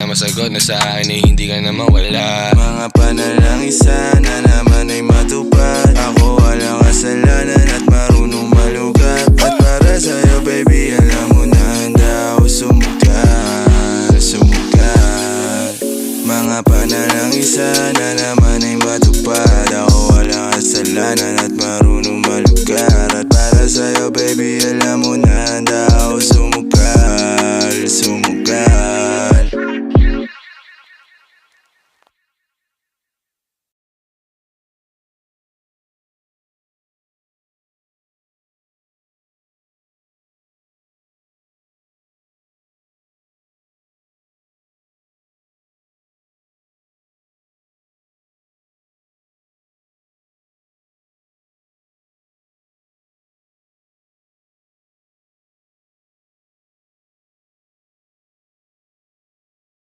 na masagot na sa akin ay hindi ka na mawala. Mga panalangin sana naman ay matupad. Ako walang kasalanan at marunong malugat. At para sa'yo baby alam mo na handa ako sumukat. Mga panalangin sana naman ay matupad. Ako walang kasalanan